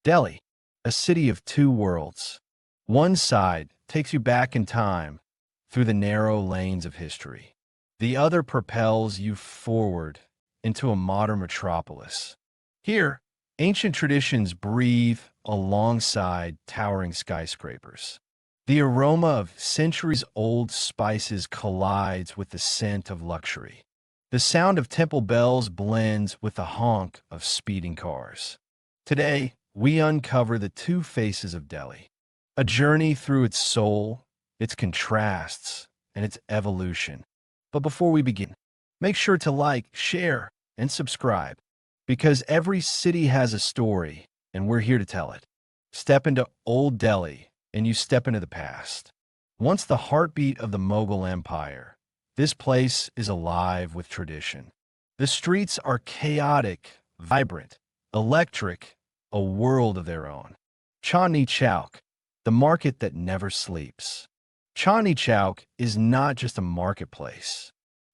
Delhi, a city of two worlds. One side takes you back in time through the narrow lanes of history. The other propels you forward into a modern metropolis. Here, ancient traditions breathe alongside towering skyscrapers. The aroma of centuries-old spices collides with the scent of luxury. The sound of temple bells blends with the honk of speeding cars. Today, we uncover the two faces of Delhi, a journey through its soul, its contrasts, and its evolution. But before we begin, make sure to like, share, and subscribe, because every city has a story, and we're here to tell it. Step into Old Delhi, and you step into the past. Once the heartbeat of the Mughal Empire, this place is alive with tradition. The streets are chaotic, vibrant, electric, a world of their own. Chandni Chowk, the market that never sleeps. Chandni Chowk is not just a marketplace.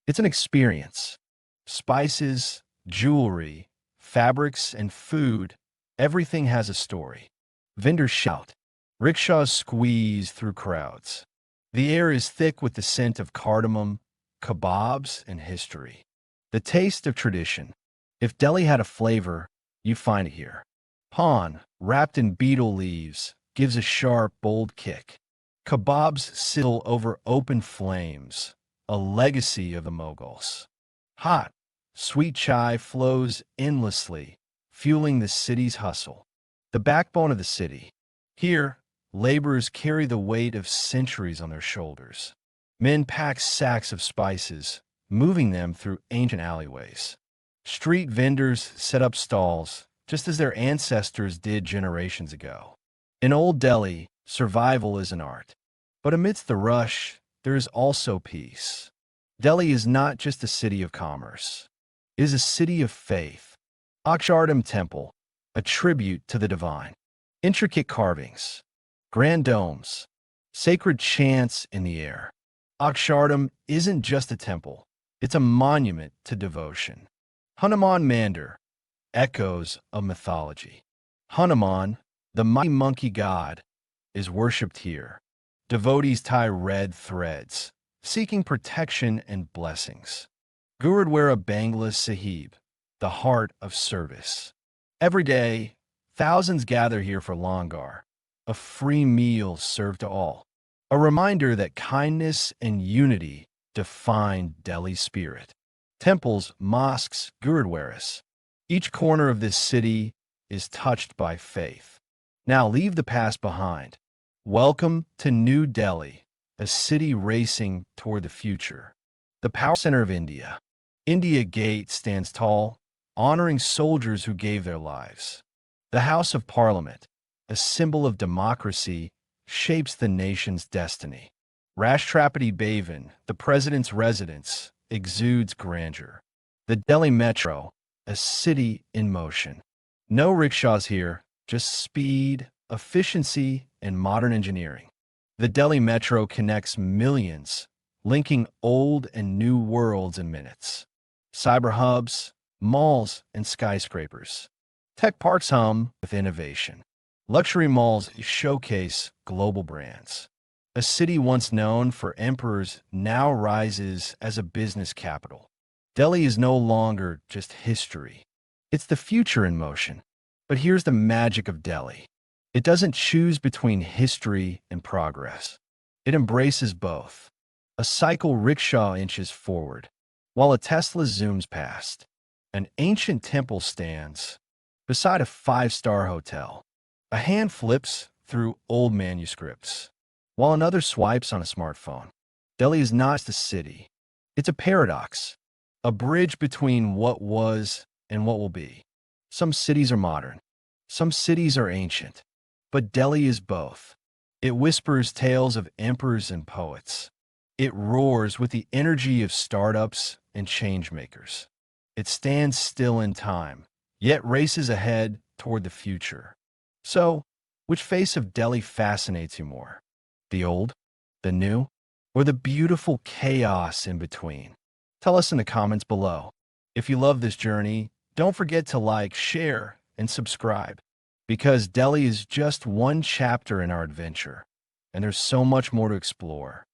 It's an experience. Spices, jewelry, fabrics, and food, everything has a story. Vendors shout. Rickshaws squeeze through crowds. The air is thick with the scent of cardamom, kebabs, and history. The taste of tradition. If Delhi had a flavor, you find it here. Pan, wrapped in betel leaves, gives a sharp, bold kick. Kebabs sizzle over open flames, a legacy of the Mughals. Hot, sweet chai flows endlessly, fueling the city's hustle. The backbone of the city. Here, laborers carry the weight of centuries on their shoulders. Men pack sacks of spices, moving them through ancient alleyways. Street vendors set up stalls, just as their ancestors did generations ago. In Old Delhi, survival is an art. But amidst the rush, there is also peace. Delhi is not just a city of commerce. It is a city of faith. Akshardham Temple, a tribute to the divine. Intricate carvings, grand domes, sacred chants in the air. Akshardham isn't just a temple, it's a monument to devotion. Hanuman Mandir, echoes of mythology. Hanuman, the mighty monkey god, is worshipped here. Devotees tie red threads, seeking protection and blessings. Gurudwara Bangla Sahib, the heart of service. Every day, thousands gather here for langar, a free meal served to all. A reminder that kindness and unity define Delhi's spirit. Temples, mosques, gurudwaras. Each corner of this city is touched by faith. Now leave the past behind. Welcome to New Delhi, a city racing toward the future. The power center of India. India Gate stands tall, honoring soldiers who gave their lives. The House of Parliament, a symbol of democracy, shapes the nation's destiny. Rashtrapati Bhavan, the president's residence, exudes grandeur. The Delhi Metro, a city in motion. No rickshaws here, just speed, efficiency, and modern engineering. The Delhi Metro connects millions, linking old and new worlds in minutes. Cyber hubs, malls, and skyscrapers. Tech parks hum with innovation. Luxury malls showcase global brands. A city once known for emperors now rises as a business capital. Delhi is no longer just history. It's the future in motion. But here's the magic of Delhi. It doesn't choose between history and progress. It embraces both. A cycle rickshaw inches forward, while a Tesla zooms past. An ancient temple stands beside a five-star hotel. A hand flips through old manuscripts, while another swipes on a smartphone. Delhi is not just a city. It's a paradox, a bridge between what was and what will be. Some cities are modern. Some cities are ancient. But Delhi is both. It whispers tales of emperors and poets. It roars with the energy of startups and changemakers. It stands still in time, yet races ahead toward the future. So, which face of Delhi fascinates you more? The old, the new, or the beautiful chaos in between? Tell us in the comments below. If you love this journey, don't forget to like, share, and subscribe. because Delhi is just one chapter in our adventure, and there's so much more to explore.